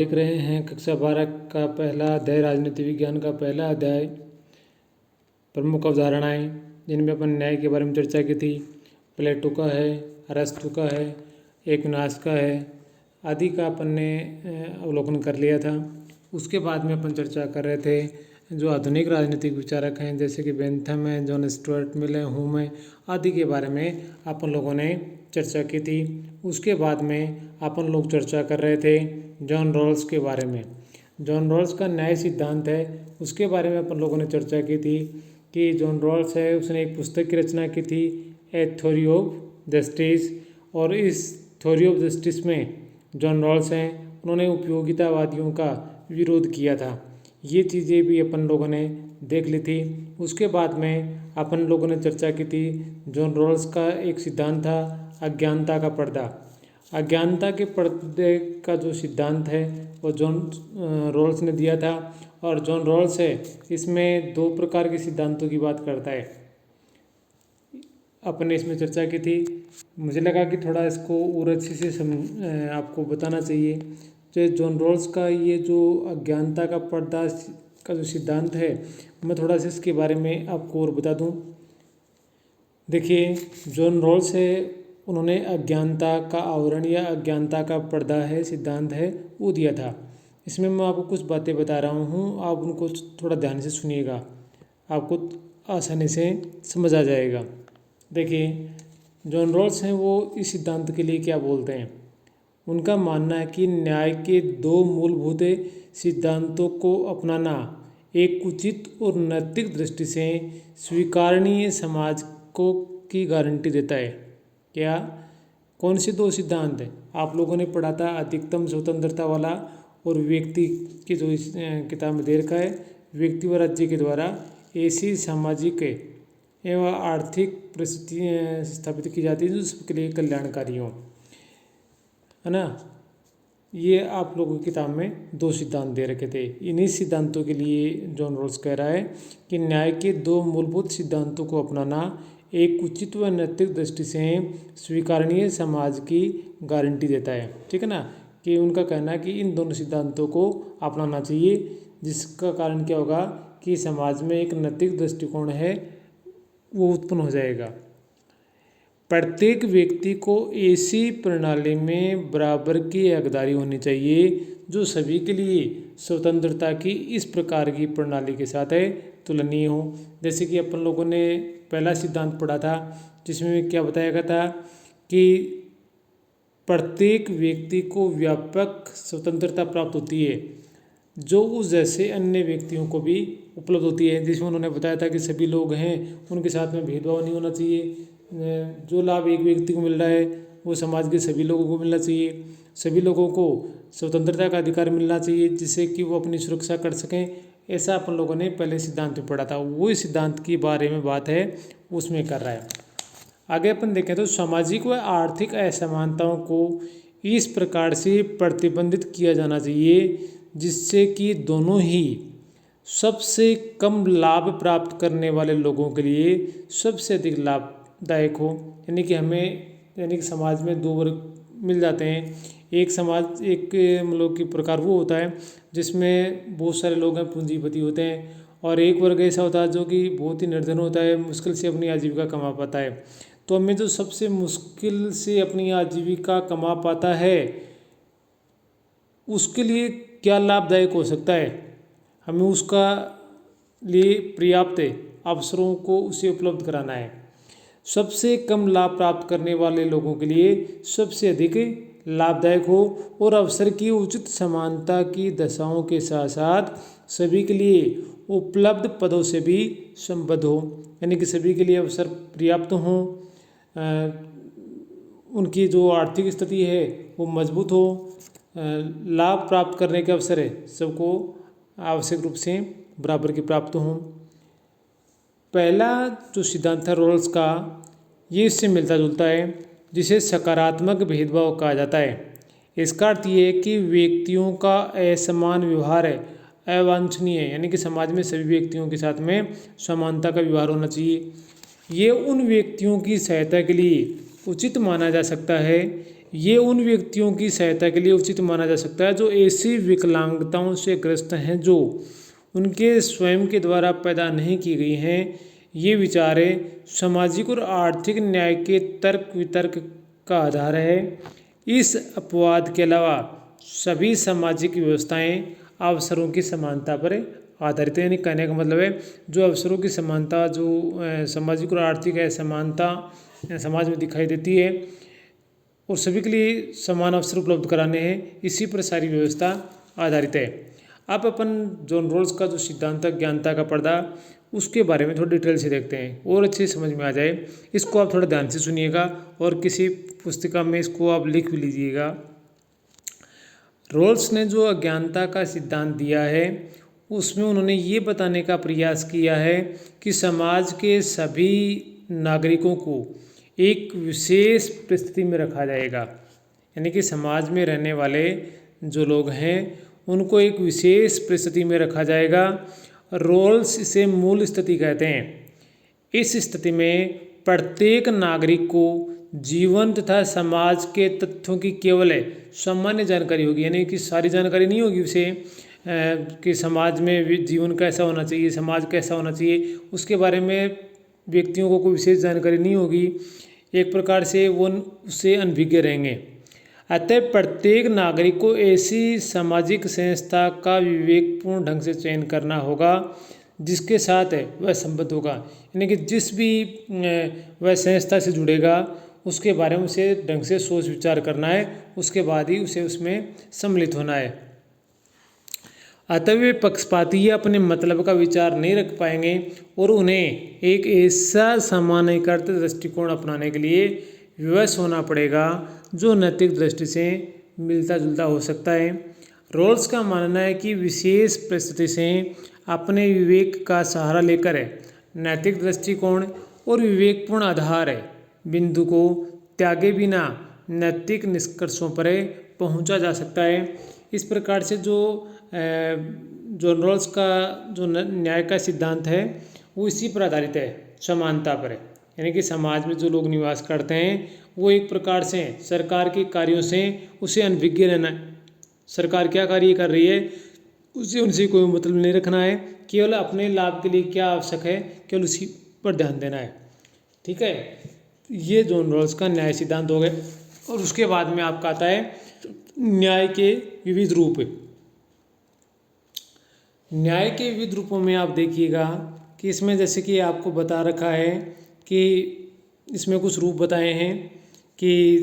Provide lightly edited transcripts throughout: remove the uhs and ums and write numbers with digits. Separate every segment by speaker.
Speaker 1: देख रहे हैं कक्षा 12 का पहला अध्याय राजनीति विज्ञान का पहला अध्याय प्रमुख अवधारणाएं, जिनमें अपन न्याय के बारे में चर्चा की थी। प्लेटो का है, अरस्तु का है, एक्विनास का है आदि का अपन ने अवलोकन कर लिया था। उसके बाद में अपन चर्चा कर रहे थे जो आधुनिक राजनीतिक विचारक हैं, जैसे कि बेंथम है, जॉन स्टुअर्ट मिल है, हुम है आदि के बारे में अपन लोगों ने चर्चा की थी। उसके बाद में अपन लोग चर्चा कर रहे थे जॉन रॉल्स के बारे में। जॉन रॉल्स का न्याय सिद्धांत है, उसके बारे में अपन लोगों ने चर्चा की थी कि जॉन रॉल्स है उसने एक पुस्तक की रचना की थी, ए थ्योरी ऑफ जस्टिस। और इस थ्योरी ऑफ जस्टिस में जॉन रॉल्स हैं उन्होंने उपयोगितावादियों का विरोध किया था। ये चीज़ें भी अपन लोगों ने देख ली थी। उसके बाद में अपन लोगों ने चर्चा की थी जॉन रॉल्स का एक सिद्धांत था अज्ञानता का पर्दा। अज्ञानता के पर्दे का जो सिद्धांत है वो जॉन रॉल्स ने दिया था। और जॉन रॉल्स है इसमें दो प्रकार के सिद्धांतों की बात करता है। अपन ने इसमें चर्चा की थी। मुझे लगा कि थोड़ा इसको और अच्छे से आपको बताना चाहिए। जो जॉन रॉल्स का ये जो अज्ञानता का पर्दा का जो सिद्धांत है, मैं थोड़ा सा इसके बारे में आपको और बता दूं। देखिए, जॉन रॉल्स है उन्होंने अज्ञानता का आवरण या अज्ञानता का पर्दा है सिद्धांत है वो दिया था। इसमें मैं आपको कुछ बातें बता रहा हूँ, आप उनको थोड़ा ध्यान से सुनिएगा, आपको आसानी से समझ आ जाएगा। देखिए, जॉन रॉल्स हैं वो इस सिद्धांत के लिए क्या बोलते हैं। उनका मानना है कि न्याय के दो मूलभूत सिद्धांतों को अपनाना एक उचित और नैतिक दृष्टि से स्वीकारनीय समाज को की गारंटी देता है। क्या, कौन से दो सिद्धांत हैं? आप लोगों ने पढ़ा था अधिकतम स्वतंत्रता वाला और व्यक्ति की जो इस किताब में दे रखा है, व्यक्ति व राज्य के द्वारा ऐसी सामाजिक एवं आर्थिक परिस्थितियाँ स्थापित की जाती है जो सबके लिए कल्याणकारी हों, है ना। ये आप लोगों की किताब में दो सिद्धांत दे रखे थे। इन्हीं सिद्धांतों के लिए जॉन रॉल्स कह रहा है कि न्याय के दो मूलभूत सिद्धांतों को अपनाना एक उचित व नैतिक दृष्टि से स्वीकारनीय समाज की गारंटी देता है। ठीक है ना, कि उनका कहना है कि इन दोनों सिद्धांतों को अपनाना चाहिए, जिसका कारण क्या होगा कि समाज में एक नैतिक दृष्टिकोण है वो उत्पन्न हो जाएगा। प्रत्येक व्यक्ति को ऐसी प्रणाली में बराबर की हकदारी होनी चाहिए जो सभी के लिए स्वतंत्रता की इस प्रकार की प्रणाली के साथ है तुलनीय हो। जैसे कि अपन लोगों ने पहला सिद्धांत पढ़ा था जिसमें क्या बताया गया था कि प्रत्येक व्यक्ति को व्यापक स्वतंत्रता प्राप्त होती है जो उस जैसे अन्य व्यक्तियों को भी उपलब्ध होती है। जिसमें उन्होंने बताया था कि सभी लोग हैं उनके साथ में भेदभाव नहीं होना चाहिए। जो लाभ एक व्यक्ति को मिल रहा है वो समाज के सभी लोगों को मिलना चाहिए। सभी लोगों को स्वतंत्रता का अधिकार मिलना चाहिए जिससे कि वो अपनी सुरक्षा कर सकें। ऐसा अपन लोगों ने पहले सिद्धांत में पढ़ा था। वो इस सिद्धांत के बारे में बात है उसमें कर रहा है। आगे अपन देखें तो सामाजिक व आर्थिक असमानताओं को इस प्रकार से प्रतिबंधित किया जाना चाहिए जिससे कि दोनों ही सबसे कम लाभ प्राप्त करने वाले लोगों के लिए सबसे अधिक लाभदायक हो। यानी कि समाज में दो वर्ग मिल जाते हैं। एक समाज एक मतलब कि प्रकार वो होता है जिसमें बहुत सारे लोग हैं, पूंजीपति होते हैं, और एक वर्ग ऐसा होता है जो कि बहुत ही निर्धन होता है, मुश्किल से अपनी आजीविका कमा पाता है। तो हमें जो सबसे मुश्किल से अपनी आजीविका कमा पाता है उसके लिए क्या लाभदायक हो सकता है, हमें उसका लिए पर्याप्त अवसरों को उसे उपलब्ध कराना है। सबसे कम लाभ प्राप्त करने वाले लोगों के लिए सबसे अधिक लाभदायक हो और अवसर की उचित समानता की दशाओं के साथ साथ सभी के लिए उपलब्ध पदों से भी संबद्ध हो। यानी कि सभी के लिए अवसर पर्याप्त हों, उनकी जो आर्थिक स्थिति है वो मजबूत हो, लाभ प्राप्त करने के अवसर है सबको आवश्यक रूप से बराबर की प्राप्त हों। पहला जो सिद्धांत है रॉल्स का, ये इससे मिलता जुलता है जिसे सकारात्मक भेदभाव कहा जाता है। इसका अर्थ ये है कि व्यक्तियों का असमान व्यवहार है अवांछनीय है। यानी कि समाज में सभी व्यक्तियों के साथ में समानता का व्यवहार होना चाहिए। ये उन व्यक्तियों की सहायता के लिए उचित माना जा सकता है ये उन व्यक्तियों की सहायता के लिए उचित माना जा सकता है जो ऐसी विकलांगताओं से ग्रस्त हैं जो उनके स्वयं के द्वारा पैदा नहीं की गई हैं। ये विचारें सामाजिक और आर्थिक न्याय के तर्क वितर्क का आधार है। इस अपवाद के अलावा सभी सामाजिक व्यवस्थाएं अवसरों की समानता पर आधारित है। यानी कहने का मतलब है जो अवसरों की समानता जो सामाजिक और आर्थिक है समानता समाज में दिखाई देती है और सभी के लिए समान अवसर उपलब्ध कराने हैं, इसी पर सारी व्यवस्था आधारित है। अब अपन जॉन रॉल्स का जो सिद्धांत ज्ञानता का पर्दा उसके बारे में थोड़ा डिटेल से देखते हैं और अच्छे समझ में आ जाए। इसको आप थोड़ा ध्यान से सुनिएगा और किसी पुस्तिका में इसको आप लिख भी लीजिएगा। रॉल्स ने जो अज्ञानता का सिद्धांत दिया है उसमें उन्होंने ये बताने का प्रयास किया है कि समाज के सभी नागरिकों को एक विशेष परिस्थिति में रखा जाएगा। यानी कि समाज में रहने वाले जो लोग हैं उनको एक विशेष परिस्थिति में रखा जाएगा। रॉल्स इसे मूल स्थिति कहते हैं। इस स्थिति में प्रत्येक नागरिक को जीवन तथा समाज के तथ्यों की केवल सामान्य जानकारी होगी। यानी कि सारी जानकारी नहीं होगी उसे कि समाज में जीवन कैसा होना चाहिए, समाज कैसा होना चाहिए, उसके बारे में व्यक्तियों को कोई विशेष जानकारी नहीं होगी। एक प्रकार से वो उससे अनभिज्ञ रहेंगे। अतः प्रत्येक नागरिक को ऐसी सामाजिक संस्था का विवेकपूर्ण ढंग से चयन करना होगा जिसके साथ वह संबद्ध होगा। यानी कि जिस भी वह संस्था से जुड़ेगा उसके बारे में उसे ढंग से सोच विचार करना है, उसके बाद ही उसे उसमें सम्मिलित होना है। अतः वे पक्षपाती या अपने मतलब का विचार नहीं रख पाएंगे और उन्हें एक ऐसा सामान्यीकृत दृष्टिकोण अपनाने के लिए विवश होना पड़ेगा जो नैतिक दृष्टि से मिलता जुलता हो सकता है। रॉल्स का मानना है कि विशेष परिस्थिति से अपने विवेक का सहारा लेकर नैतिक दृष्टिकोण और विवेकपूर्ण आधार बिंदु को त्यागे बिना नैतिक निष्कर्षों पर पहुंचा जा सकता है। इस प्रकार से जो जॉन रॉल्स का जो न्याय का सिद्धांत है वो इसी पर आधारित है, समानता पर। यानी कि समाज में जो लोग निवास करते हैं वो एक प्रकार से सरकार के कार्यों से उसे अनभिज्ञ रहना है। सरकार क्या कार्य कर रही है उसे उनसे कोई मतलब नहीं रखना है, केवल अपने लाभ के लिए क्या आवश्यक है केवल उसी पर ध्यान देना है। ठीक है, ये जॉन रॉल्स का न्याय सिद्धांत हो गए। और उसके बाद में आपका आता है न्याय के विविध रूप। न्याय के विविध रूपों में आप देखिएगा कि इसमें जैसे कि आपको बता रखा है कि इसमें कुछ रूप बताए हैं कि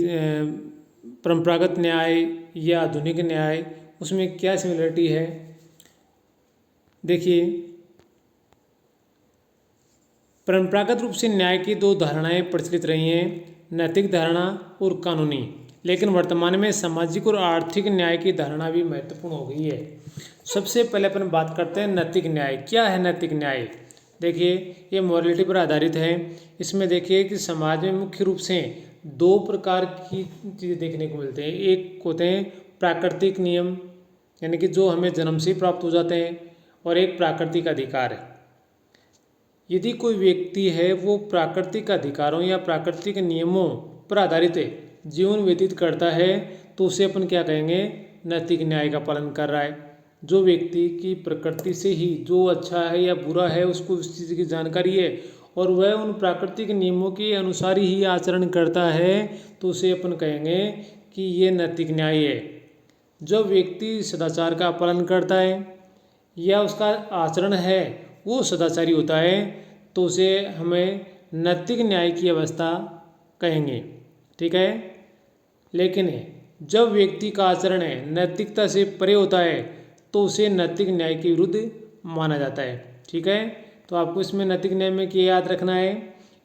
Speaker 1: परंपरागत न्याय या आधुनिक न्याय, उसमें क्या सिमिलरिटी है। देखिए, परंपरागत रूप से न्याय की दो धारणाएं प्रचलित रही हैं, नैतिक धारणा और कानूनी। लेकिन वर्तमान में सामाजिक और आर्थिक न्याय की धारणा भी महत्वपूर्ण हो गई है। सबसे पहले अपन बात करते हैं नैतिक न्याय। क्या है नैतिक न्याय? देखिए, ये मॉरलिटी पर आधारित है। इसमें देखिए कि समाज में मुख्य रूप से दो प्रकार की चीज़ें देखने को मिलते हैं। एक होते हैं प्राकृतिक नियम, यानी कि जो हमें जन्म से प्राप्त हो जाते हैं, और एक प्राकृतिक अधिकार है। यदि कोई व्यक्ति है वो प्राकृतिक अधिकारों या प्राकृतिक नियमों पर आधारित जीवन व्यतीत करता है तो उसे अपन क्या कहेंगे, नैतिक न्याय का पालन कर रहा है। जो व्यक्ति की प्रकृति से ही जो अच्छा है या बुरा है उसको उस चीज़ की जानकारी है और वह उन प्राकृतिक नियमों के अनुसार ही आचरण करता है तो उसे अपन कहेंगे कि ये नैतिक न्याय है। जब व्यक्ति सदाचार का पालन करता है या उसका आचरण है वो सदाचारी होता है तो उसे हमें नैतिक न्याय की अवस्था कहेंगे। ठीक है, लेकिन जब व्यक्ति का आचरण नैतिकता से परे होता है तो उसे नैतिक न्याय के विरुद्ध माना जाता है। ठीक है, तो आपको इसमें नैतिक न्याय में क्या याद रखना है,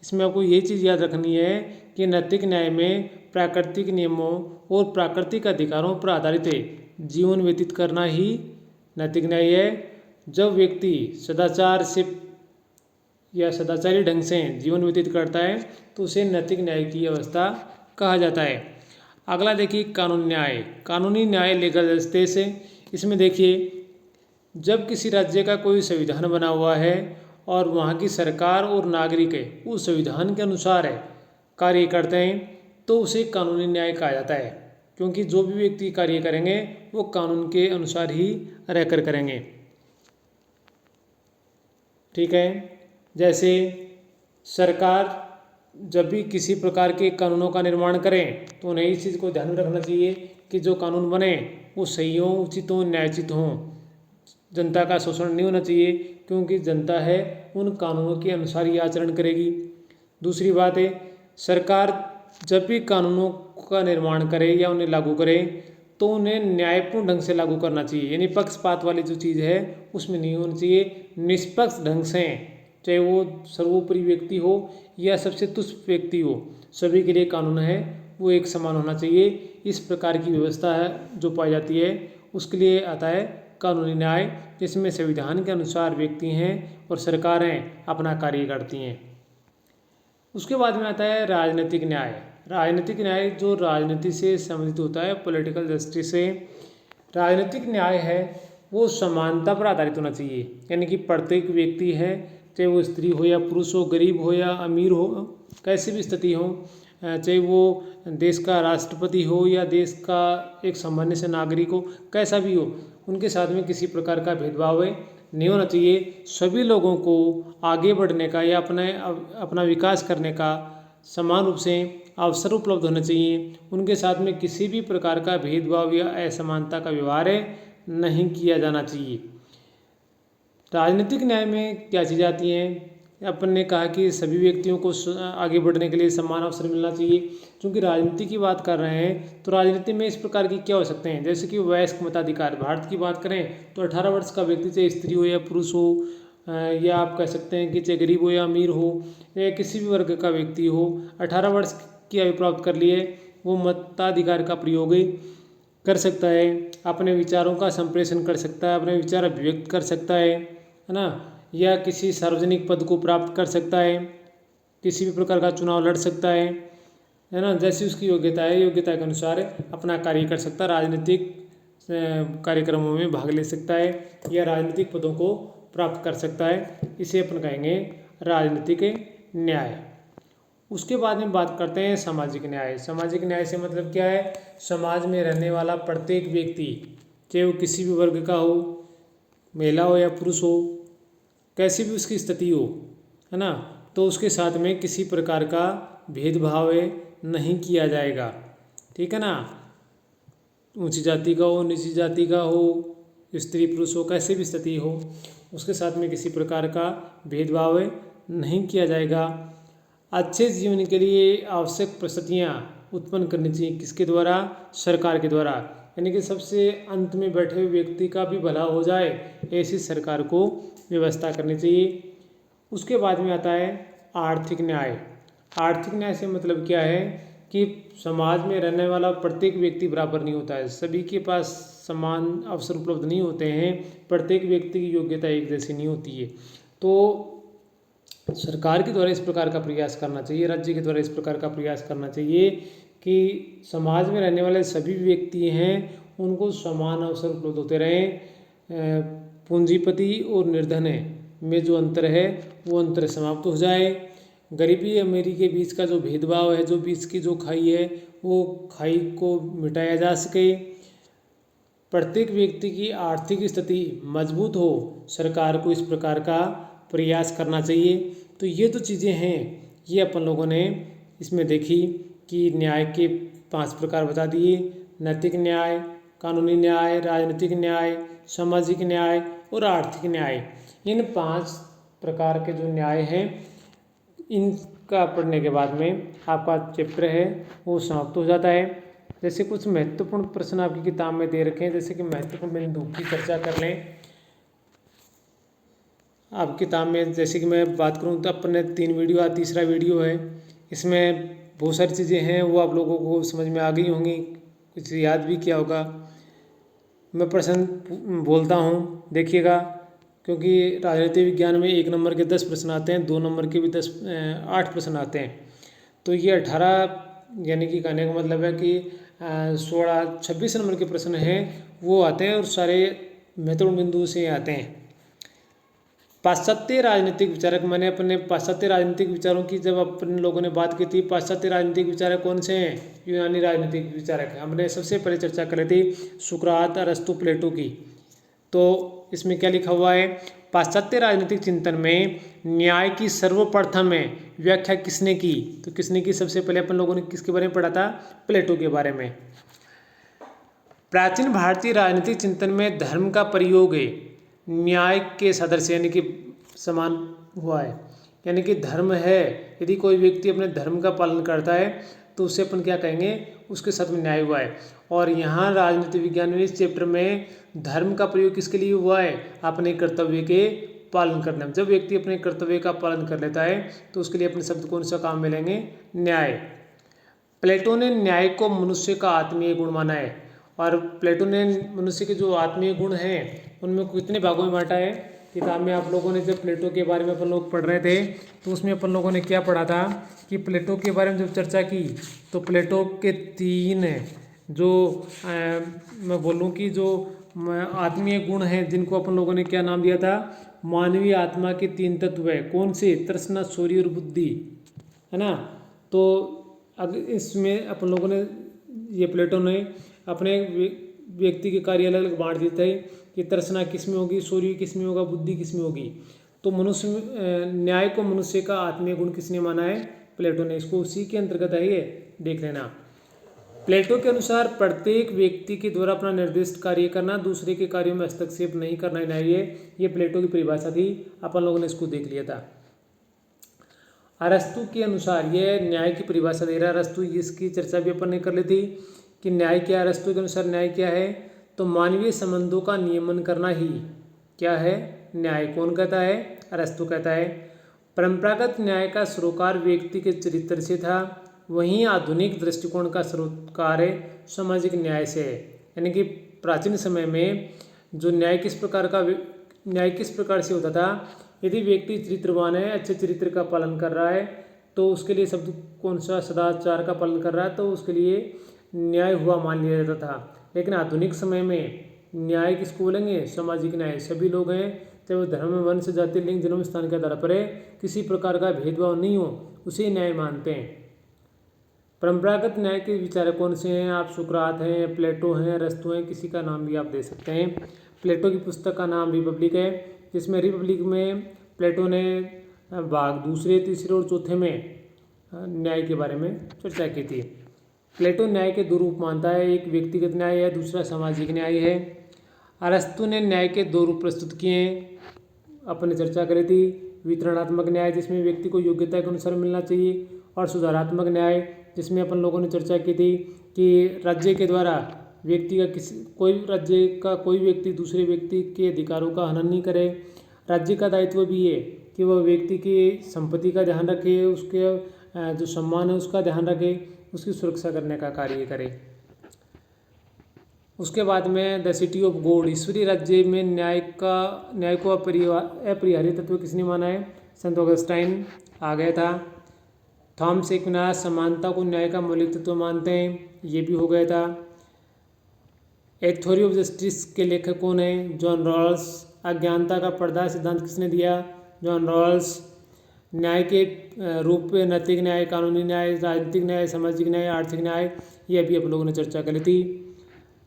Speaker 1: इसमें आपको ये चीज़ याद रखनी है कि नैतिक न्याय में प्राकृतिक नियमों और प्राकृतिक अधिकारों पर आधारित जीवन व्यतीत करना ही नैतिक न्याय है। जब व्यक्ति सदाचार से या सदाचारी ढंग से जीवन व्यतीत करता है तो उसे नैतिक न्याय की अवस्था कहा जाता है। अगला देखिए कानून न्याय। कानूनी न्याय लीगल जस्टिस। इसमें देखिए, जब किसी राज्य का कोई संविधान बना हुआ है और वहाँ की सरकार और नागरिक उस संविधान के अनुसार कार्य करते हैं तो उसे कानूनी न्याय कहा जाता है। क्योंकि जो भी व्यक्ति कार्य करेंगे वो कानून के अनुसार ही रहकर करेंगे। ठीक है। जैसे सरकार जब भी किसी प्रकार के कानूनों का निर्माण करें तो उन्हें इस चीज़ को ध्यान में रखना चाहिए कि जो कानून बने वो सही हो, उचित हो, न्यायोचित हो। जनता का शोषण नहीं होना चाहिए, क्योंकि जनता है उन कानूनों के अनुसार ही आचरण करेगी। दूसरी बात है, सरकार जब भी कानूनों का निर्माण करे या उन्हें लागू करे तो उन्हें न्यायपूर्ण ढंग से लागू करना चाहिए, यानी पक्षपात वाली जो चीज़ है उसमें नहीं होनी चाहिए। निष्पक्ष ढंग से, चाहे वो सर्वोपरि व्यक्ति हो या सबसे तुच्छ व्यक्ति हो, सभी के लिए कानून है वो एक समान होना चाहिए। इस प्रकार की व्यवस्था है जो पाई जाती है उसके लिए आता है कानूनी न्याय, जिसमें संविधान के अनुसार व्यक्ति हैं और सरकारें अपना कार्य करती हैं। उसके बाद में आता है राजनीतिक न्याय। राजनीतिक न्याय जो राजनीति से संबंधित होता है, पॉलिटिकल जस्टिस से। राजनीतिक न्याय है वो समानता पर आधारित होना चाहिए, यानी कि प्रत्येक व्यक्ति है, चाहे वो स्त्री हो या पुरुष हो, गरीब हो या अमीर हो, कैसी भी स्थिति हो, चाहे वो देश का राष्ट्रपति हो या देश का एक सामान्य से नागरिक हो, कैसा भी हो, उनके साथ में किसी प्रकार का भेदभाव नहीं होना चाहिए। सभी लोगों को आगे बढ़ने का या अपना विकास करने का समान रूप से अवसर उपलब्ध होना चाहिए। उनके साथ में किसी भी प्रकार का भेदभाव या असमानता का व्यवहार नहीं किया जाना चाहिए। राजनीतिक न्याय में क्या चीज़ आती हैं? अपन ने कहा कि सभी व्यक्तियों को आगे बढ़ने के लिए समान अवसर मिलना चाहिए। क्योंकि राजनीति की बात कर रहे हैं तो राजनीति में इस प्रकार की क्या हो सकते हैं, जैसे कि वयस्क मताधिकार। भारत की बात करें तो 18 वर्ष का व्यक्ति, चाहे स्त्री हो या पुरुष हो, या आप कह सकते हैं कि चाहे गरीब हो या अमीर हो या किसी भी वर्ग का व्यक्ति हो, 18 वर्ष की आयु प्राप्त कर लिए वो मताधिकार का प्रयोग कर सकता है, अपने विचारों का संप्रेषण कर सकता है, अपने विचार अभिव्यक्त कर सकता है ना, या किसी सार्वजनिक पद को प्राप्त कर सकता है, किसी भी प्रकार का चुनाव लड़ सकता है ना, जैसी उसकी योग्यता है, योग्यता के अनुसार अपना कार्य कर सकता है, राजनीतिक कार्यक्रमों में भाग ले सकता है या राजनीतिक पदों को प्राप्त कर सकता है। इसे अपन कहेंगे राजनीतिक न्याय। उसके बाद में बात करते हैं सामाजिक न्याय। सामाजिक न्याय से मतलब क्या है? समाज में रहने वाला प्रत्येक व्यक्ति, चाहे वो किसी भी वर्ग का हो, महिला हो या पुरुष हो, कैसी भी उसकी स्थिति हो, है ना, तो उसके साथ में किसी प्रकार का भेदभाव नहीं किया जाएगा। ठीक है ना, ऊंची जाति का हो, नीची जाति का हो, स्त्री पुरुष हो, कैसी भी स्थिति हो, उसके साथ में किसी प्रकार का भेदभाव नहीं किया जाएगा। अच्छे जीवन के लिए आवश्यक परिस्थितियाँ उत्पन्न करनी चाहिए, किसके द्वारा? सरकार के द्वारा, यानी कि सबसे अंत में बैठे हुए व्यक्ति का भी भला हो जाए, ऐसी सरकार को व्यवस्था करनी चाहिए। उसके बाद में आता है आर्थिक न्याय। आर्थिक न्याय से मतलब क्या है कि समाज में रहने वाला प्रत्येक व्यक्ति बराबर नहीं होता है, सभी के पास समान अवसर उपलब्ध नहीं होते हैं, प्रत्येक व्यक्ति की योग्यता एक जैसी नहीं होती है। तो सरकार के द्वारा इस प्रकार का प्रयास करना चाहिए, राज्य के द्वारा इस प्रकार का प्रयास करना चाहिए कि समाज में रहने वाले सभी व्यक्ति हैं उनको समान अवसर उपलब्ध होते रहें। पूंजीपति और निर्धन में जो अंतर है वो अंतर समाप्त हो जाए। गरीबी अमीरी के बीच का जो भेदभाव है, जो बीच की जो खाई है, वो खाई को मिटाया जा सके। प्रत्येक व्यक्ति की आर्थिक स्थिति मजबूत हो, सरकार को इस प्रकार का प्रयास करना चाहिए। तो ये तो चीज़ें हैं, ये अपन लोगों ने इसमें देखी कि न्याय के 5 प्रकार बता दिए: नैतिक न्याय, कानूनी न्याय, राजनीतिक न्याय, सामाजिक न्याय और आर्थिक न्याय। इन 5 प्रकार के जो न्याय हैं, इनका पढ़ने के बाद में आपका चैप्टर है वो समाप्त हो जाता है। जैसे कुछ महत्वपूर्ण प्रश्न आपकी किताब में दे रखे हैं, जैसे कि महत्वपूर्ण बिंदु की चर्चा कर लें। आप किताब में जैसे कि मैं बात करूं तो अपने 3 वीडियो, तीसरा वीडियो है, इसमें बहुत सारी चीज़ें हैं वो आप लोगों को समझ में आ गई होंगी, कुछ याद भी किया होगा। मैं प्रश्न बोलता हूं, देखिएगा, क्योंकि राजनीति विज्ञान में 1 नंबर के 10 प्रश्न आते हैं, 2 नंबर के भी 8 प्रश्न आते हैं। तो ये 18, यानी कि कहने का मतलब है कि 26 नंबर के प्रश्न हैं वो आते हैं और सारे महत्वपूर्ण बिंदु से आते हैं। पाश्चात्य राजनीतिक विचारक, मैंने अपने पाश्चात्य राजनीतिक विचारों की जब अपने लोगों ने बात की थी, पाश्चात्य राजनीतिक विचारक कौन से हैं? यूनानी राजनीतिक विचारक हैं। हमने सबसे पहले चर्चा करी थी सुकरात, अरस्तु, प्लेटो की। तो इसमें क्या लिखा हुआ है? पाश्चात्य राजनीतिक चिंतन में न्याय की सर्वप्रथम व्याख्या किसने की? तो किसने की? सबसे पहले अपन लोगों ने किसके बारे में पढ़ा था? प्लेटो के बारे में। प्राचीन भारतीय राजनीतिक चिंतन में धर्म का प्रयोग न्याय के सदृश यानी कि समान हुआ है। यानी कि धर्म है, यदि कोई व्यक्ति अपने धर्म का पालन करता है तो उसे अपन क्या कहेंगे? उसके साथ में न्याय हुआ है। और यहाँ राजनीति विज्ञान में इस चैप्टर में धर्म का प्रयोग किसके लिए हुआ है? अपने कर्तव्य के पालन करने में। जब व्यक्ति अपने कर्तव्य का पालन कर लेता है तो उसके लिए अपने शब्द कौन सा काम मिलेंगे? न्याय। प्लेटो ने न्याय को मनुष्य का आत्मीय गुण माना है। और प्लेटो ने मनुष्य के जो आत्मीय गुण हैं उनमें कितने भागों में बांटा है? किताब में आप लोगों ने जब प्लेटो के बारे में अपन लोग पढ़ रहे थे तो उसमें अपन लोगों ने क्या पढ़ा था कि प्लेटो के बारे में जब चर्चा की तो प्लेटो के 3 जो मैं बोलूँ कि जो आत्मीय गुण हैं जिनको अपन लोगों ने क्या नाम दिया था? मानवीय आत्मा के 3 तत्व है। कौन से? तृष्णा, शौर्य और बुद्धि, है ना। तो अगर इसमें अपन लोगों ने ये प्लेटो ने अपने व्यक्ति के कार्य अलग अलग बांट देते हैं कि तृष्णा किस में होगी, शौर्य किस में होगा, बुद्धि किस में होगी। तो मनुष्य न्याय को मनुष्य का आत्मीय गुण किसने माना है? प्लेटो ने। इसको उसी के अंतर्गत है, ये देख लेना। प्लेटो के अनुसार प्रत्येक व्यक्ति के द्वारा अपना निर्दिष्ट कार्य करना, दूसरे के कार्यों में हस्तक्षेप नहीं करना न्याय है। ये प्लेटो की परिभाषा थी, अपन लोगों ने इसको देख लिया था। अरस्तु के अनुसार यह न्याय की परिभाषा दे रहा है। अरस्तु इसकी चर्चा भी अपन ने कर ली थी कि न्याय क्या है। अरस्तु के अनुसार न्याय क्या है? तो मानवीय संबंधों का नियमन करना ही क्या है? न्याय। कौन कहता है? अरस्तु कहता है। परंपरागत न्याय का सरोकार व्यक्ति के चरित्र से था, वहीं आधुनिक दृष्टिकोण का सरोकार सामाजिक न्याय से है। यानी कि प्राचीन समय में जो न्याय किस प्रकार से होता था? यदि व्यक्ति चरित्रवान है, अच्छे चरित्र का पालन कर रहा है तो उसके लिए शब्द कौन सा? सदाचार का पालन कर रहा है तो उसके लिए न्याय हुआ मान लिया जाता था। लेकिन आधुनिक समय में न्याय किसको बोलेंगे? सामाजिक न्याय। सभी लोग हैं, चाहे वो धर्म, वंश, जाति, लिंग, जन्म स्थान के आधार पर है, किसी प्रकार का भेदभाव नहीं हो, उसे न्याय मानते हैं। परंपरागत न्याय के विचारक कौन से हैं? आप सुकरात हैं, प्लेटो हैं, अरस्तु हैं, किसी का नाम भी आप दे सकते हैं। प्लेटो की पुस्तक का नाम रिपब्लिक है, जिसमें रिपब्लिक में प्लेटो ने भाग 2, 3 और 4 में न्याय के बारे में चर्चा की थी। प्लेटो न्याय के 2 रूप मानता है, एक व्यक्तिगत न्याय है, दूसरा सामाजिक न्याय है। अरस्तु ने न्याय के 2 रूप प्रस्तुत किए हैं, अपने चर्चा करी थी। वितरणात्मक न्याय जिसमें व्यक्ति को योग्यता के अनुसार मिलना चाहिए, और सुधारात्मक न्याय जिसमें अपन लोगों ने चर्चा की थी कि राज्य के द्वारा व्यक्ति का कोई राज्य का कोई व्यक्ति दूसरे व्यक्ति के अधिकारों का हनन नहीं करे। राज्य का दायित्व भी है कि वह व्यक्ति की संपत्ति का ध्यान रखे, उसके जो सम्मान है उसका ध्यान रखे, उसकी सुरक्षा करने का कार्य करे। उसके बाद में द सिटी ऑफ गॉड, ईश्वरीय राज्य में न्याय को अपरिहार्य तत्व किसने माना है? संत ऑगस्टाइन आ गया था। थॉमस एक्विनास समानता को न्याय का मौलिक तत्व मानते हैं, ये भी हो गया था। ए थ्योरी ऑफ जस्टिस के लेखक कौन है? John Rawls. अज्ञानता का पर्दा सिद्धांत किसने दिया? John Rawls. न्याय के रूप में नैतिक न्याय, कानूनी न्याय, राजनीतिक न्याय, सामाजिक न्याय, आर्थिक न्याय, ये भी आप लोगों ने चर्चा करी थी।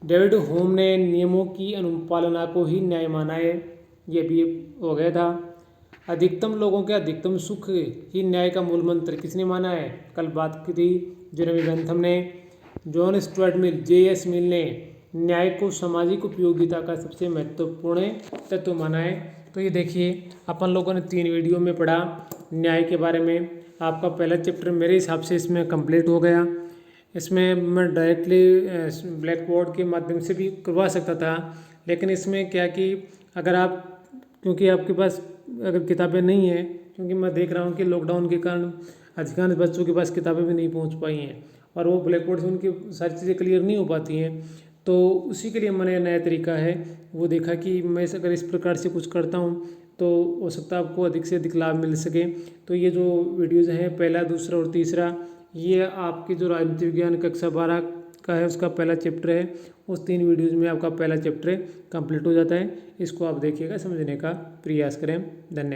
Speaker 1: डेविड ह्यूम ने नियमों की अनुपालना को ही न्याय माना है, ये भी हो गया था। अधिकतम लोगों के अधिकतम सुख ही न्याय का मूल मंत्र किसने माना है? कल बात की थी जेरेमी बेंथम ने। John Stuart Mill, J.S. मिल ने न्याय को सामाजिक उपयोगिता का सबसे महत्वपूर्ण तत्व माना है। तो ये देखिए अपन लोगों ने 3 वीडियो में पढ़ा न्याय के बारे में। आपका पहला चैप्टर मेरे हिसाब से इसमें कंप्लीट हो गया। इसमें मैं डायरेक्टली ब्लैक बोर्ड के माध्यम से भी करवा सकता था, लेकिन इसमें क्या कि अगर आप, क्योंकि आपके पास अगर किताबें नहीं हैं, क्योंकि मैं देख रहा हूँ कि लॉकडाउन के कारण अधिकांश बच्चों के पास किताबें भी नहीं पहुँच पाई हैं और वो ब्लैक बोर्ड से उनकी सारी चीज़ें क्लियर नहीं हो पाती हैं, तो उसी के लिए मैंने नया तरीका है वो देखा कि मैं अगर इस प्रकार से कुछ करता हूँ तो हो सकता है आपको अधिक से अधिक लाभ मिल सके। तो ये जो वीडियोज़ हैं, पहला, दूसरा और तीसरा, ये आपकी जो राजनीति विज्ञान कक्षा 12 का है उसका पहला चैप्टर है, उस 3 वीडियोज़ में आपका पहला चैप्टर कंप्लीट हो जाता है। इसको आप देखिएगा, समझने का प्रयास करें। धन्यवाद।